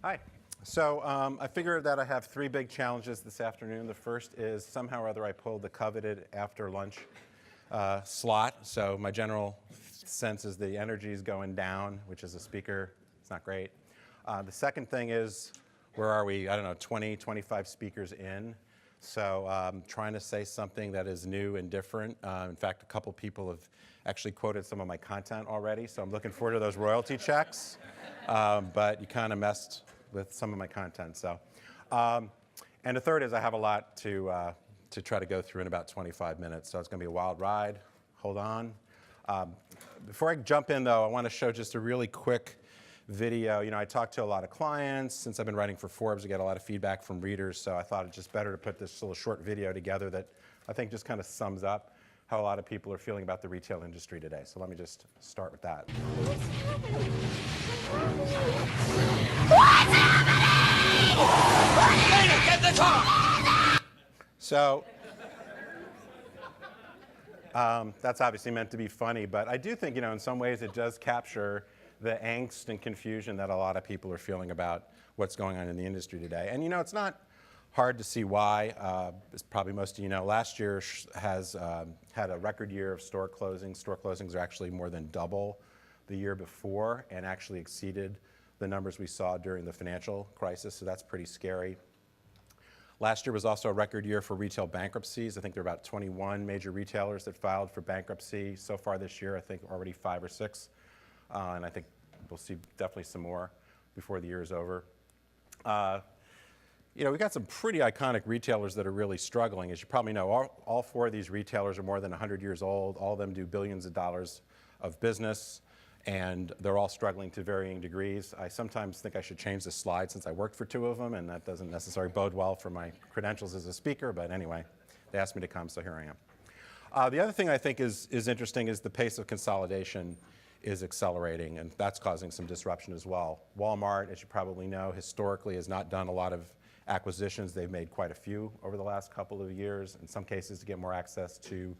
Hi. So I figured that I have three big challenges this afternoon. The first is somehow or other I pulled the coveted after lunch slot. So my general sense is the energy is going down, which as a speaker, it's not great. The second thing is, where are we? I don't know, 20, 25 speakers in. So trying to say something that is new and different. In fact, a couple people have actually quoted some of my content already, so I'm looking forward to those royalty checks. But you kind of messed with some of my content. So, and the third is I have a lot to try to go through in about 25 minutes. So it's going to be a wild ride. Hold on. Before I jump in, though, I want to show just a really quick video. You know, I talk to a lot of clients. Since I've been writing for Forbes, I get a lot of feedback from readers. So I thought it's just better to put this little short video together that I think just kind of sums up how a lot of people are feeling about the retail industry today. So let me just start with that. What's happening? Get the car! So that's obviously meant to be funny, but I do think, you know, in some ways it does capture the angst and confusion that a lot of people are feeling about what's going on in the industry today. And, you know, it's not hard to see why. As probably most of you know, last year has had a record year of store closings. Store closings are actually more than double the year before and actually exceeded the numbers we saw during the financial crisis, so that's pretty scary. Last year was also a record year for retail bankruptcies. I think there are about 21 major retailers that filed for bankruptcy. So far this year, I think already 5 or 6. And I think we'll see definitely some more before the year is over. You know, we've got some pretty iconic retailers that are really struggling. As you probably know, all 4 of these retailers are more than 100 years old. All of them do billions of dollars of business, and they're all struggling to varying degrees. I sometimes think I should change the slide since I worked for 2 of them, and that doesn't necessarily bode well for my credentials as a speaker, but anyway, they asked me to come, so here I am. The other thing I think is interesting is the pace of consolidation is accelerating, and that's causing some disruption as well. Walmart, as you probably know, historically has not done a lot of acquisitions. They've made quite a few over the last couple of years, in some cases to get more access to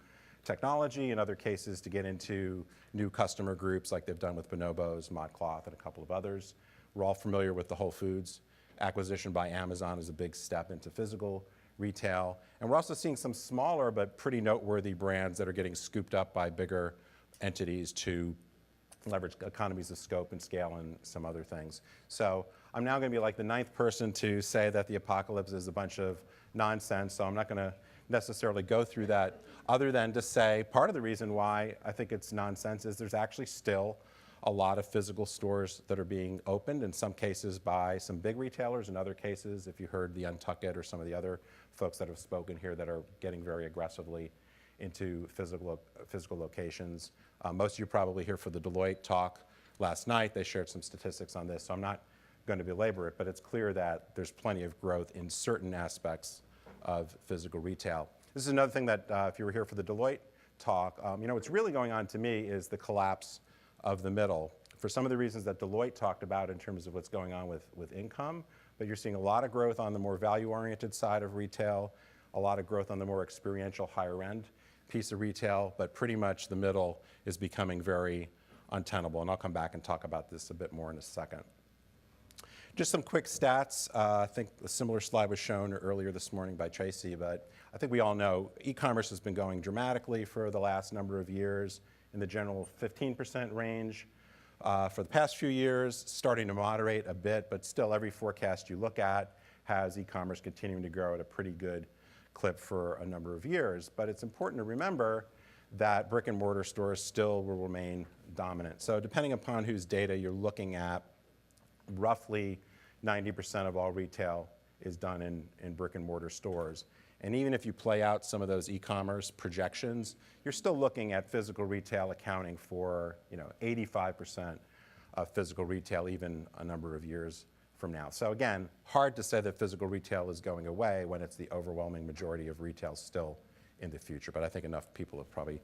technology, in other cases to get into new customer groups like they've done with Bonobos, ModCloth, and a couple of others. We're all familiar with the Whole Foods acquisition by Amazon as a big step into physical retail. And we're also seeing some smaller but pretty noteworthy brands that are getting scooped up by bigger entities to leverage economies of scope and scale and some other things. So I'm now going to be like the 9th person to say that the apocalypse is a bunch of nonsense, so I'm not going to necessarily go through that, other than to say part of the reason why I think it's nonsense is there's actually still a lot of physical stores that are being opened, in some cases by some big retailers, in other cases, if you heard the Untuckit or some of the other folks that have spoken here that are getting very aggressively into physical locations. Most of you probably here for the Deloitte talk last night. They shared some statistics on this, so I'm not going to belabor it, but it's clear that there's plenty of growth in certain aspects of physical retail. This is another thing that if you were here for the Deloitte talk, you know, what's really going on to me is the collapse of the middle. For some of the reasons that Deloitte talked about in terms of what's going on with income, but you're seeing a lot of growth on the more value-oriented side of retail, a lot of growth on the more experiential higher-end piece of retail, but pretty much the middle is becoming very untenable, and I'll come back and talk about this a bit more in a second. Just some quick stats. I think a similar slide was shown earlier this morning by Tracy, but I think we all know e-commerce has been going dramatically for the last number of years in the general 15% range. For the past few years, starting to moderate a bit, but still every forecast you look at has e-commerce continuing to grow at a pretty good clip for a number of years. But it's important to remember that brick and mortar stores still will remain dominant. So depending upon whose data you're looking at, roughly 90% of all retail is done in brick and mortar stores. And even if you play out some of those e-commerce projections, you're still looking at physical retail accounting for 85% of physical retail even a number of years from now. So again, hard to say that physical retail is going away when it's the overwhelming majority of retail still in the future, but I think enough people have probably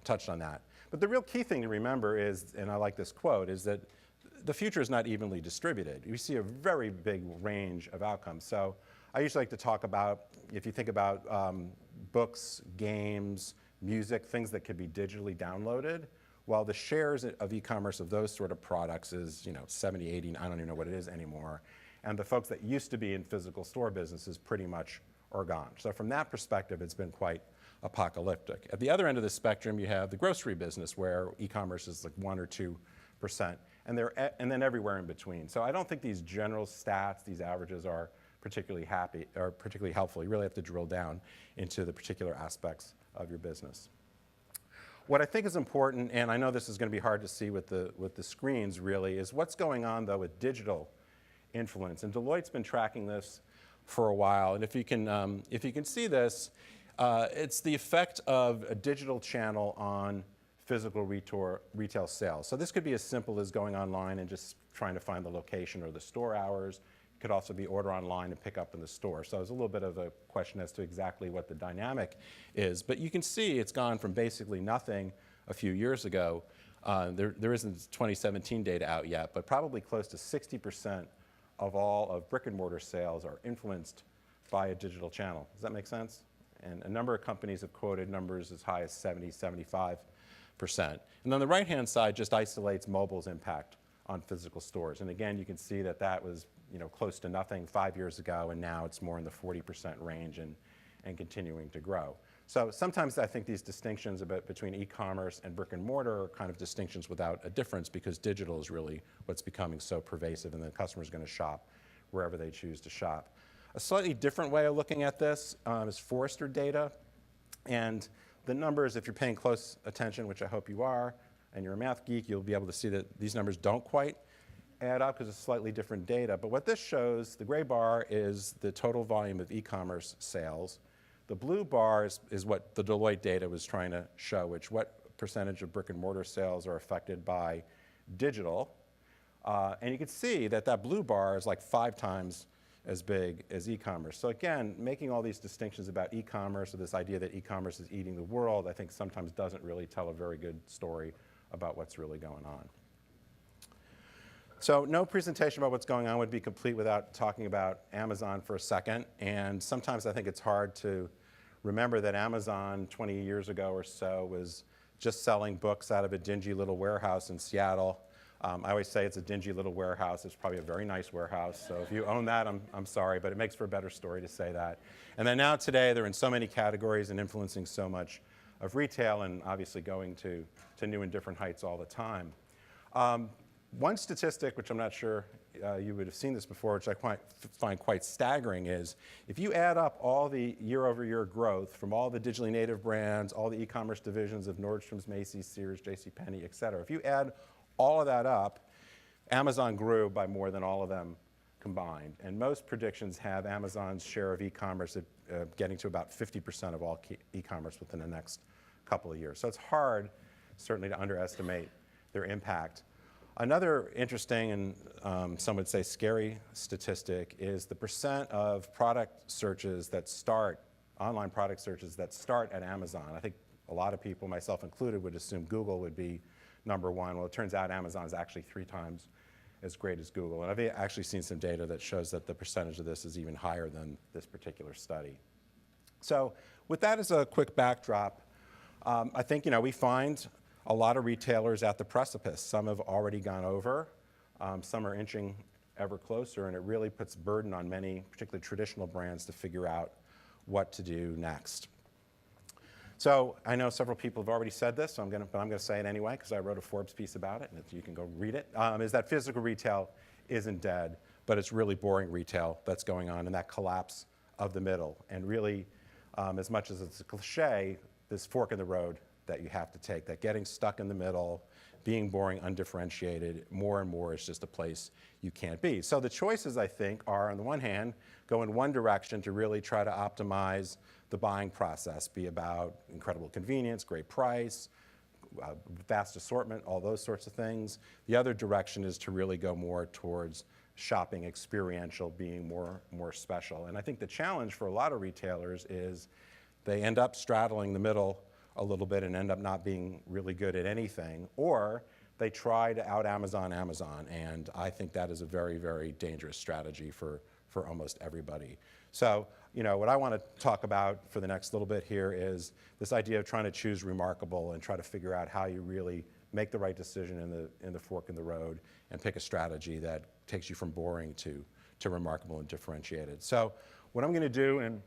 touched on that. But the real key thing to remember is, and I like this quote, is that the future is not evenly distributed. You see a very big range of outcomes. So I usually like to talk about, if you think about books, games, music, things that could be digitally downloaded, while the shares of e-commerce of those sort of products is 70, 80, I don't even know what it is anymore. and the folks that used to be in physical store businesses pretty much are gone. So from that perspective, it's been quite apocalyptic. At the other end of the spectrum, you have the grocery business, where e-commerce is like 1 or 2%, and then everywhere in between. So I don't think these general stats, these averages, are particularly helpful. You really have to drill down into the particular aspects of your business. What I think is important, and I know this is going to be hard to see with the screens really, is what's going on though with digital influence. And Deloitte's been tracking this for a while. And if you can see this, it's the effect of a digital channel on physical retail sales. So this could be as simple as going online and just trying to find the location or the store hours. It could also be order online and pick up in the store. So there's a little bit of a question as to exactly what the dynamic is. But you can see it's gone from basically nothing a few years ago. There isn't 2017 data out yet, but probably close to 60% of all of brick and mortar sales are influenced by a digital channel. Does that make sense? And a number of companies have quoted numbers as high as 70, 75%. And on the right-hand side just isolates mobile's impact on physical stores. And again, you can see that that was close to nothing 5 years ago, and now it's more in the 40% range and continuing to grow. So sometimes I think these distinctions between e-commerce and brick and mortar are kind of distinctions without a difference, because digital is really what's becoming so pervasive, and the customer's going to shop wherever they choose to shop. A slightly different way of looking at this is Forrester data. And the numbers, if you're paying close attention, which I hope you are, and you're a math geek, you'll be able to see that these numbers don't quite add up because it's slightly different data. But what this shows, the gray bar is the total volume of e-commerce sales. The blue bar is what the Deloitte data was trying to show, what percentage of brick and mortar sales are affected by digital. And you can see that that blue bar is like 5 times as big as e-commerce. So again, making all these distinctions about e-commerce, or this idea that e-commerce is eating the world, I think sometimes doesn't really tell a very good story about what's really going on. So no presentation about what's going on would be complete without talking about Amazon for a second. And sometimes I think it's hard to remember that Amazon 20 years ago or so was just selling books out of a dingy little warehouse in Seattle. I always say it's a dingy little warehouse. It's probably a very nice warehouse. So if you own that, I'm sorry, but it makes for a better story to say that. And then now today, they're in so many categories and influencing so much of retail, and obviously going to new and different heights all the time. One statistic, which I'm not sure you would have seen this before, which I find quite staggering, is if you add up all the year-over-year growth from all the digitally native brands, all the e-commerce divisions of Nordstrom's, Macy's, Sears, JCPenney, et cetera, if you add all of that up, Amazon grew by more than all of them combined. And most predictions have Amazon's share of e-commerce getting to about 50% of all e-commerce within the next couple of years. So it's hard, certainly, to underestimate their impact. Another interesting and some would say scary statistic is the percent of product searches that start, online product searches that start at Amazon. I think a lot of people, myself included, would assume Google would be number one. Well, it turns out Amazon is actually 3 times as great as Google. And I've actually seen some data that shows that the percentage of this is even higher than this particular study. So with that as a quick backdrop, I think we find a lot of retailers at the precipice. Some have already gone over. Some are inching ever closer, and it really puts burden on many, particularly traditional brands, to figure out what to do next. So I know several people have already said this, but I'm going to say it anyway because I wrote a Forbes piece about it, and you can go read it, is that physical retail isn't dead, but it's really boring retail that's going on, and that collapse of the middle. And really, as much as it's a cliche, this fork in the road that you have to take, that getting stuck in the middle, being boring, undifferentiated, more and more is just a place you can't be. So the choices, I think, are, on the one hand, go in one direction to really try to optimize the buying process, be about incredible convenience, great price, vast assortment, all those sorts of things. The other direction is to really go more towards shopping experiential, being more special. And I think the challenge for a lot of retailers is they end up straddling the middle a little bit and end up not being really good at anything, or they try to out Amazon, and I think that is a very, very dangerous strategy for almost everybody. So, what I want to talk about for the next little bit here is this idea of trying to choose remarkable and try to figure out how you really make the right decision in the fork in the road and pick a strategy that takes you from boring to to remarkable and differentiated. So what I'm going to do in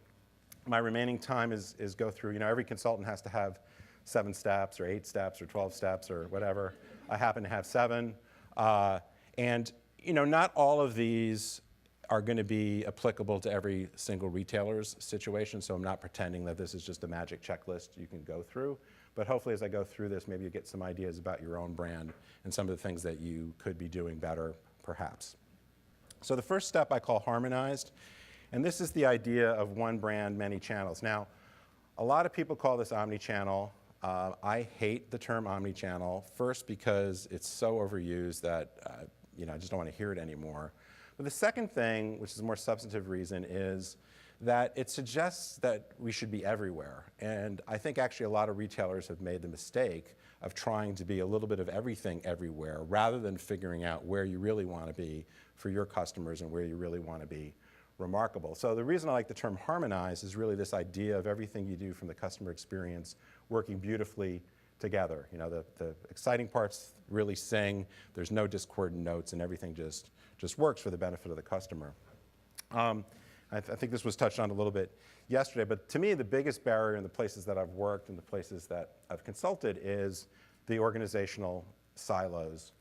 my remaining time is go through, every consultant has to have 7 steps or 8 steps or 12 steps or whatever. I happen to have 7. And not all of these are going to be applicable to every single retailer's situation, so I'm not pretending that this is just a magic checklist you can go through. But hopefully as I go through this, maybe you get some ideas about your own brand and some of the things that you could be doing better, perhaps. So the first step I call Harmonized, and this is the idea of one brand, many channels. Now, a lot of people call this omnichannel. I hate the term omnichannel, first because it's so overused that I just don't want to hear it anymore. But the second thing, which is a more substantive reason, is that it suggests that we should be everywhere. And I think actually a lot of retailers have made the mistake of trying to be a little bit of everything everywhere rather than figuring out where you really want to be for your customers and where you really want to be remarkable. So the reason I like the term harmonized is really this idea of everything you do from the customer experience working beautifully together. The exciting parts really sing, there's no discordant notes, and everything just works for the benefit of the customer. I think this was touched on a little bit yesterday, but to me the biggest barrier in the places that I've worked and the places that I've consulted is the organizational silos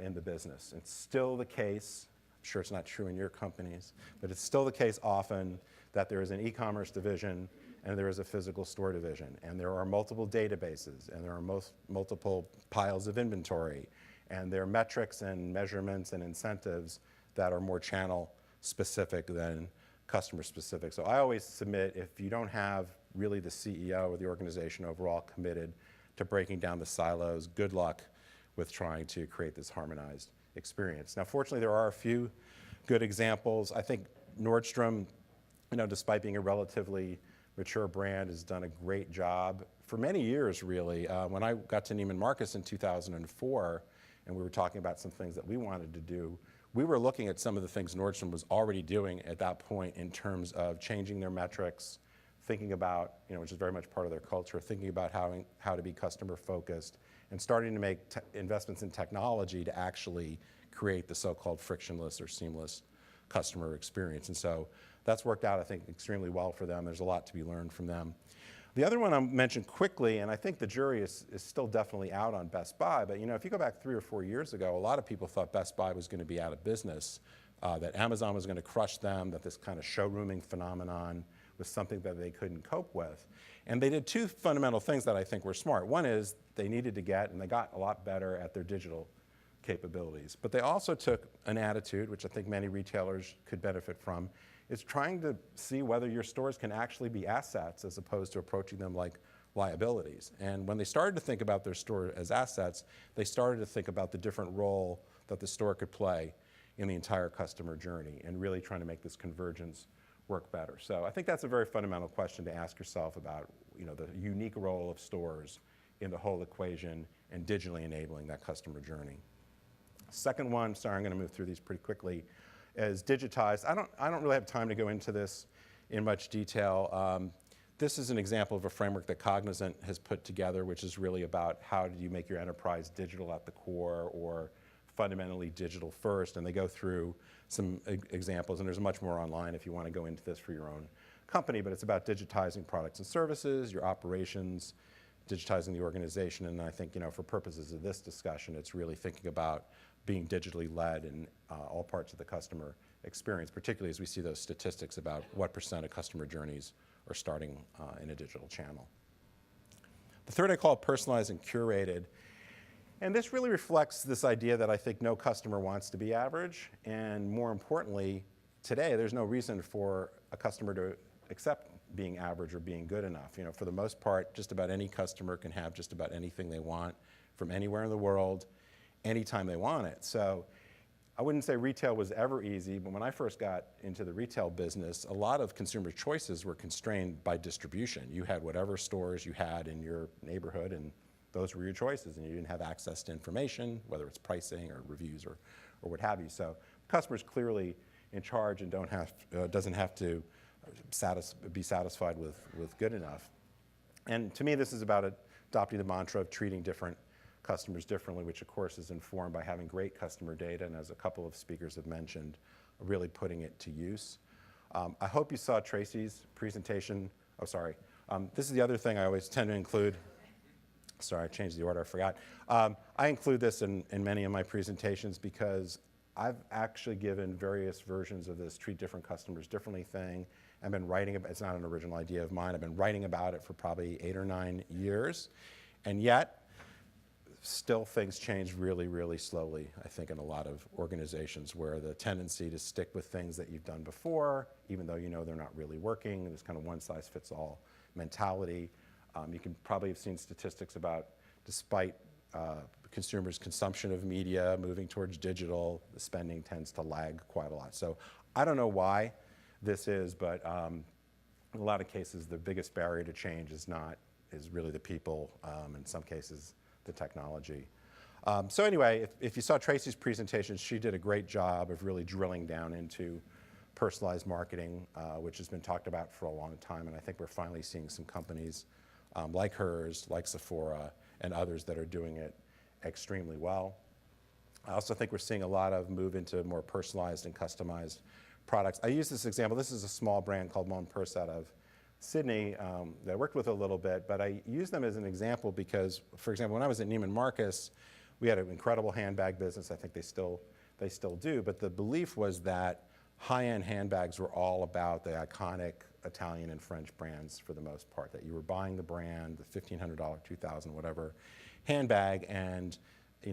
in the business. It's still the case, I'm sure it's not true in your companies, but it's still the case often that there is an e-commerce division and there is a physical store division, and there are multiple databases, and there are multiple piles of inventory, and there are metrics and measurements and incentives that are more channel specific than customer specific. So I always submit, if you don't have really the CEO or the organization overall committed to breaking down the silos, good luck with trying to create this harmonized experience. Now, fortunately, there are a few good examples. I think Nordstrom, despite being a relatively mature brand, has done a great job for many years, really. When I got to Neiman Marcus in 2004, and we were talking about some things that we wanted to do, we were looking at some of the things Nordstrom was already doing at that point in terms of changing their metrics, thinking about, which is very much part of their culture, thinking about how to be customer focused, and starting to make investments in technology to actually create the so-called frictionless or seamless customer experience. And so that's worked out, I think, extremely well for them. There's a lot to be learned from them. The other one I'll mention quickly, and I think the jury is still definitely out on Best Buy, but if you go back 3 or 4 years ago, a lot of people thought Best Buy was going to be out of business, that Amazon was going to crush them, that this kind of showrooming phenomenon was something that they couldn't cope with. And they did 2 fundamental things that I think were smart. One is they needed to get, and they got a lot better at their digital capabilities. But they also took an attitude, which I think many retailers could benefit from, is trying to see whether your stores can actually be assets as opposed to approaching them like liabilities. And when they started to think about their store as assets, they started to think about the different role that the store could play in the entire customer journey and really trying to make this convergence work better. So I think that's a very fundamental question to ask yourself about the unique role of stores in the whole equation and digitally enabling that customer journey. Second one, sorry, I'm going to move through these pretty quickly, is digitized. I don't really have time to go into this in much detail. This is an example of a framework that Cognizant has put together, which is really about how do you make your enterprise digital at the core or fundamentally digital first. And they go through some examples, and there's much more online if you want to go into this for your own company, but it's about digitizing products and services, your operations, digitizing the organization, and I think, for purposes of this discussion, it's really thinking about being digitally led in all parts of the customer experience, particularly as we see those statistics about what % of customer journeys are starting in a digital channel. The third I call personalized and curated, and this really reflects this idea that I think no customer wants to be average, and more importantly, today there's no reason for a customer to accept being average or being good enough. For the most part, just about any customer can have just about anything they want from anywhere in the world, anytime they want it. So I wouldn't say retail was ever easy, but when I first got into the retail business, a lot of consumer choices were constrained by distribution. You had whatever stores you had in your neighborhood, and those were your choices, and you didn't have access to information, whether it's pricing or reviews or what have you. So customers clearly in charge and doesn't have to be satisfied with good enough. And to me, this is about adopting the mantra of treating different customers differently, which of course is informed by having great customer data, and as a couple of speakers have mentioned, really putting it to use. I hope you saw Tracy's presentation. Oh, sorry. This is the other thing I always tend to include. Sorry, I changed the order, I forgot. I include this in many of my presentations because I've actually given various versions of this treat different customers differently thing. I've been writing about, it's not an original idea of mine, I've been writing about it for probably 8 or 9 years. And yet, still things change really, really slowly, I think, in a lot of organizations where the tendency to stick with things that you've done before, even though you know they're not really working, this kind of one-size-fits-all mentality. You can probably have seen statistics about, despite consumers' consumption of media moving towards digital, the spending tends to lag quite a lot. So I don't know why this is, but in a lot of cases, the biggest barrier to change is really the people, in some cases, the technology. So anyway, if you saw Tracy's presentation, she did a great job of really drilling down into personalized marketing, which has been talked about for a long time, and I think we're finally seeing some companies like hers, like Sephora, and others that are doing it extremely well. I also think we're seeing a lot of move into more personalized and customized products. I use this example. This is a small brand called Mon Purse out of Sydney that I worked with a little bit, but I use them as an example because, for example, when I was at Neiman Marcus, we had an incredible handbag business. I think they still do, but the belief was that high-end handbags were all about the iconic Italian and French brands for the most part, that you were buying the brand, the $1,500, $2,000, whatever handbag, and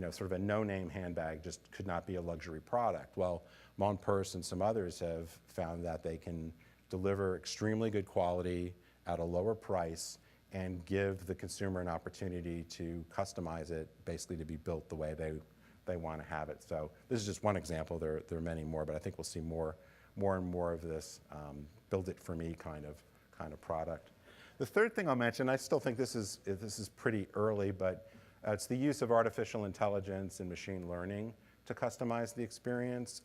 sort of a no-name handbag just could not be a luxury product. Well, Mon Purse and some others have found that they can deliver extremely good quality at a lower price and give the consumer an opportunity to customize it, basically to be built the way they want to have it. So this is just one example. There are many more, but I think we'll see more and more of this build it for me kind of product. The third thing I'll mention, I still think this is pretty early, but it's the use of artificial intelligence and machine learning to customize the experience.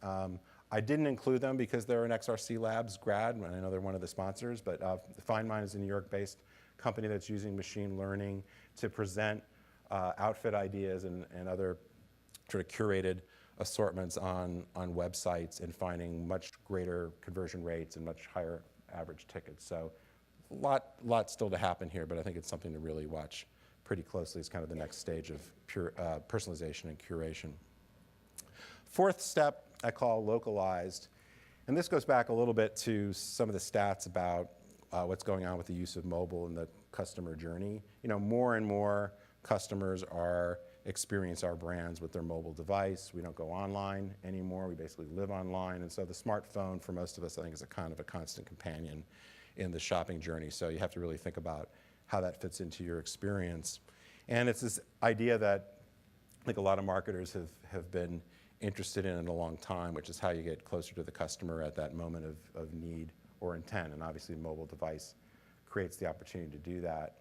I didn't include them because they're an XRC Labs grad, and I know they're one of the sponsors, but Find Mine is a New York-based company that's using machine learning to present outfit ideas and other sort of curated assortments on websites and finding much greater conversion rates and much higher average tickets. So a lot still to happen here, but I think it's something to really watch pretty closely. It's kind of the next stage of personalization and curation. Fourth step I call localized, and this goes back a little bit to some of the stats about what's going on with the use of mobile in the customer journey. More and more customers experience our brands with their mobile device. We don't go online anymore. We basically live online, and so the smartphone for most of us, I think, is a kind of a constant companion in the shopping journey. So you have to really think about how that fits into your experience. And it's this idea that I think a lot of marketers have been interested in a long time, which is how you get closer to the customer at that moment of need or intent. And obviously, the mobile device creates the opportunity to do that.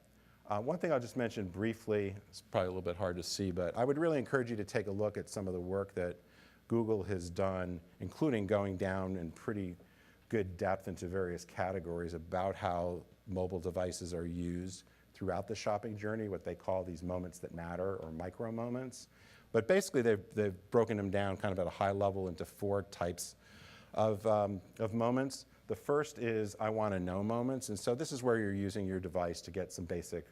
One thing I'll just mention briefly, it's probably a little bit hard to see, but I would really encourage you to take a look at some of the work that Google has done, including going down in pretty good depth into various categories about how mobile devices are used throughout the shopping journey, what they call these moments that matter, or micro moments. But basically, they've broken them down kind of at a high level into 4 types of moments. The first is I want to know moments, and so this is where you're using your device to get some basic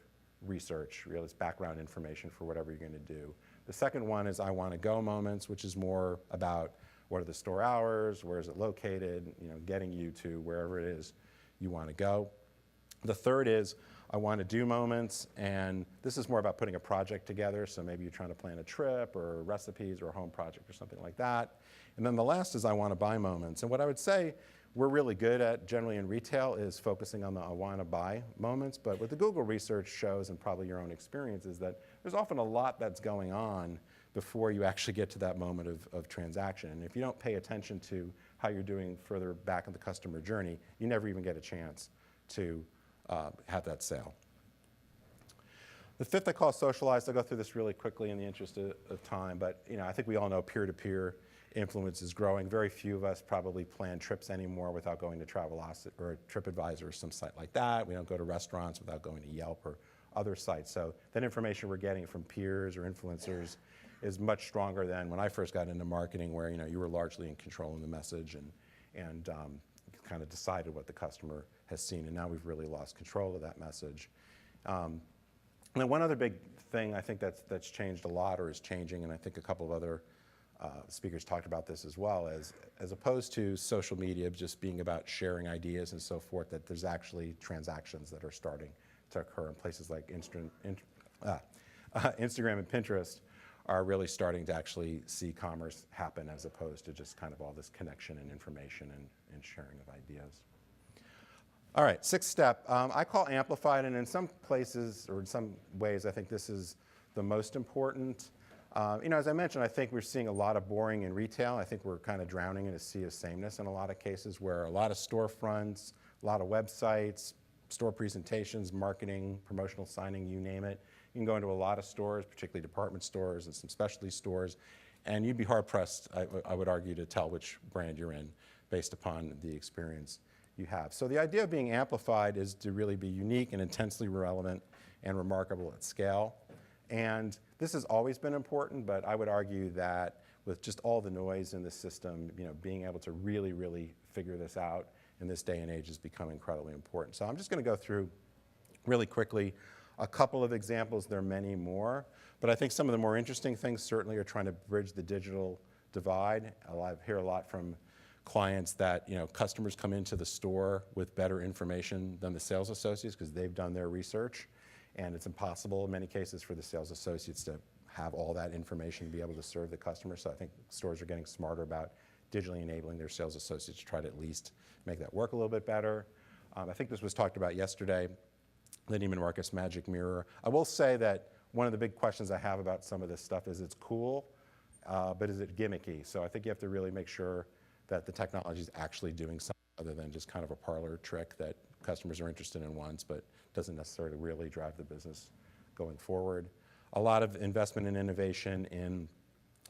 research, really background information for whatever you're going to do. The second one is I want to go moments, which is more about what are the store hours, where is it located, getting you to wherever it is you want to go. The third is I want to do moments, and this is more about putting a project together, so maybe you're trying to plan a trip or recipes or a home project or something like that. And then the last is I want to buy moments. And what I would say we're really good at generally in retail is focusing on the I want to buy moments, but what the Google research shows, and probably your own experience, is that there's often a lot that's going on before you actually get to that moment of transaction. And if you don't pay attention to how you're doing further back in the customer journey, you never even get a chance to have that sale. The fifth I call socialized. I'll go through this really quickly in the interest of time, but I think we all know peer-to-peer influence is growing. Very few of us probably plan trips anymore without going to Travelocity or TripAdvisor or some site like that. We don't go to restaurants without going to Yelp or other sites. So that information we're getting from peers or influencers is much stronger than when I first got into marketing, where you were largely in control of the message and kind of decided what the customer has seen. And now we've really lost control of that message. And then one other big thing I think that's changed a lot or is changing, and I think a couple of other speakers talked about this as well, as opposed to social media just being about sharing ideas and so forth, that there's actually transactions that are starting to occur in places like Instagram and Pinterest are really starting to actually see commerce happen, as opposed to just kind of all this connection and information and sharing of ideas. All right, sixth step, I call Amplified, and in some places, or in some ways, I think this is the most important. As I mentioned, I think we're seeing a lot of boring in retail. I think we're kind of drowning in a sea of sameness in a lot of cases, where a lot of storefronts, a lot of websites, store presentations, marketing, promotional signing, you name it. You can go into a lot of stores, particularly department stores and some specialty stores, and you'd be hard-pressed, I would argue, to tell which brand you're in based upon the experience you have. So the idea of being amplified is to really be unique and intensely relevant and remarkable at scale. And this has always been important, but I would argue that with just all the noise in the system, being able to really, really figure this out in this day and age has become incredibly important. So I'm just going to go through really quickly a couple of examples. There are many more, but I think some of the more interesting things certainly are trying to bridge the digital divide. I hear a lot from clients that customers come into the store with better information than the sales associates because they've done their research, and it's impossible in many cases for the sales associates to have all that information to be able to serve the customer. So I think stores are getting smarter about digitally enabling their sales associates to try to at least make that work a little bit better. I think this was talked about yesterday, the Neiman Marcus Magic Mirror. I will say that one of the big questions I have about some of this stuff is it's cool, but is it gimmicky? So I think you have to really make sure that the technology is actually doing something other than just kind of a parlor trick that customers are interested in once, but doesn't necessarily really drive the business going forward. A lot of investment in innovation in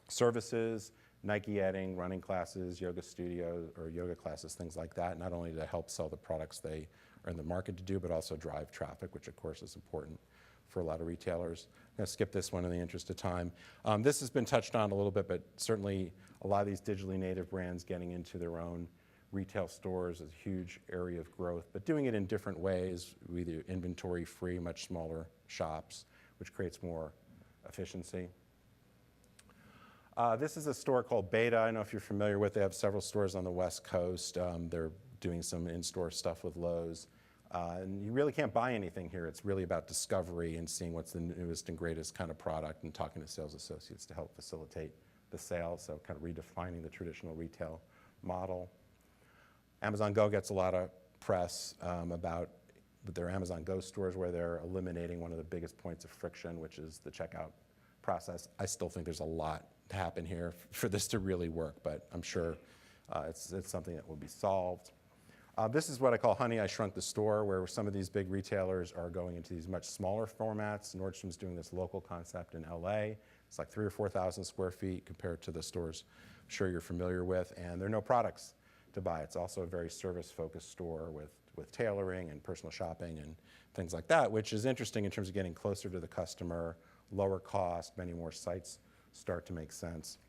services, Nike adding running classes, yoga studios, or yoga classes, things like that, not only to help sell the products they are in the market to do, but also drive traffic, which of course is important for a lot of retailers. I'm going to skip this one in the interest of time. This has been touched on a little bit, but certainly a lot of these digitally native brands getting into their own retail stores is a huge area of growth, but doing it in different ways, either inventory-free, much smaller shops, which creates more efficiency. This is a store called Beta. I don't know if you're familiar with it. They have several stores on the West Coast. They're doing some in-store stuff with Lowe's. And you really can't buy anything here. It's really about discovery and seeing what's the newest and greatest kind of product and talking to sales associates to help facilitate the sale, so kind of redefining the traditional retail model. Amazon Go gets a lot of press about their Amazon Go stores, where they're eliminating one of the biggest points of friction, which is the checkout process. I still think there's a lot to happen here for this to really work, but I'm sure it's something that will be solved. This is what I call Honey, I Shrunk the Store, where some of these big retailers are going into these much smaller formats. Nordstrom's doing this local concept in LA. It's like 3,000 or 4,000 square feet compared to the stores I'm sure you're familiar with, and there are no products to buy. It's also a very service-focused store with tailoring and personal shopping and things like that, which is interesting in terms of getting closer to the customer, lower cost, many more sites start to make sense.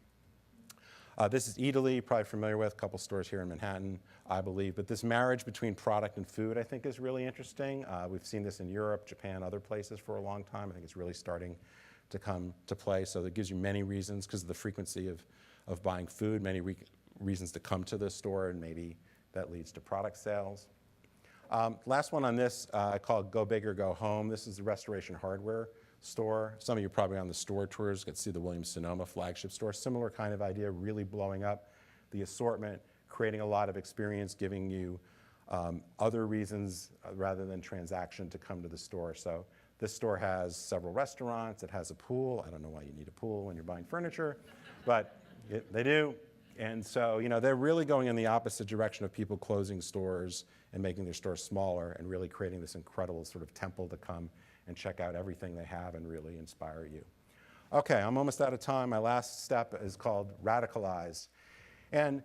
This is Eataly, probably familiar with, a couple stores here in Manhattan, I believe. But this marriage between product and food, I think, is really interesting. We've seen this in Europe, Japan, other places for a long time. I think it's really starting to come to play. So that gives you many reasons, because of the frequency of buying food, many reasons to come to the store, and maybe that leads to product sales. Last one on this, I call it Go Big or Go Home. This is the Restoration Hardware store. Some of you are probably on the store tours, get to see the Williams-Sonoma flagship store. Similar kind of idea, really blowing up the assortment, creating a lot of experience, giving you other reasons rather than transaction to come to the store. So this store has several restaurants. It has a pool. I don't know why you need a pool when you're buying furniture, but they do. And so, they're really going in the opposite direction of people closing stores and making their stores smaller, and really creating this incredible sort of temple to come and check out everything they have and really inspire you. Okay, I'm almost out of time. My last step is called Radicalized. And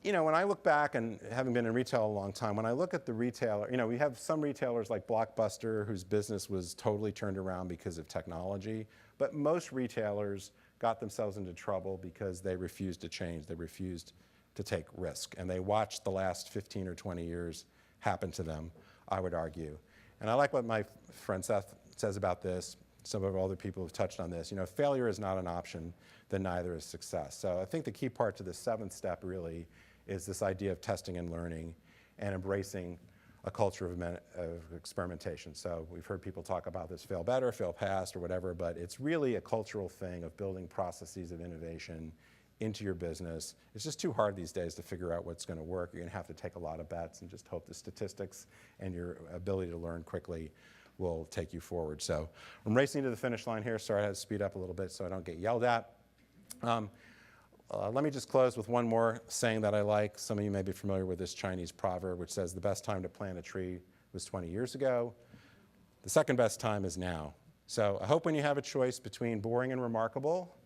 You know, when I look back, and having been in retail a long time, when I look at the retailer, you know, we have some retailers like Blockbuster whose business was totally turned around because of technology, but most retailers got themselves into trouble because they refused to change, they refused to take risk, and they watched the last 15 or 20 years happen to them, I would argue. And I like what my friend Seth says about this. Some of other people have touched on this. You know, if failure is not an option, then neither is success. So I think the key part to the 7th step really is this idea of testing and learning and embracing a culture of experimentation. So we've heard people talk about this, fail better, fail fast, or whatever, but it's really a cultural thing of building processes of innovation into your business. It's just too hard these days to figure out what's going to work. You're going to have to take a lot of bets and just hope the statistics and your ability to learn quickly will take you forward. So I'm racing to the finish line here. Sorry I had to speed up a little bit so I don't get yelled at. Let me just close with one more saying that I like. Some of you may be familiar with this Chinese proverb, which says the best time to plant a tree was 20 years ago. The second best time is now. So I hope when you have a choice between boring and remarkable,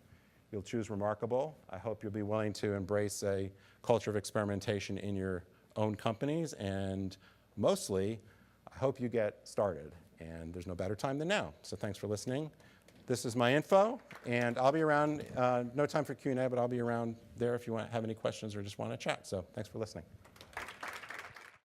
you'll choose remarkable. I hope you'll be willing to embrace a culture of experimentation in your own companies. And mostly, I hope you get started. And there's no better time than now. So thanks for listening. This is my info, and I'll be around, no time for Q&A, but I'll be around there if you have any questions or just want to chat. So thanks for listening.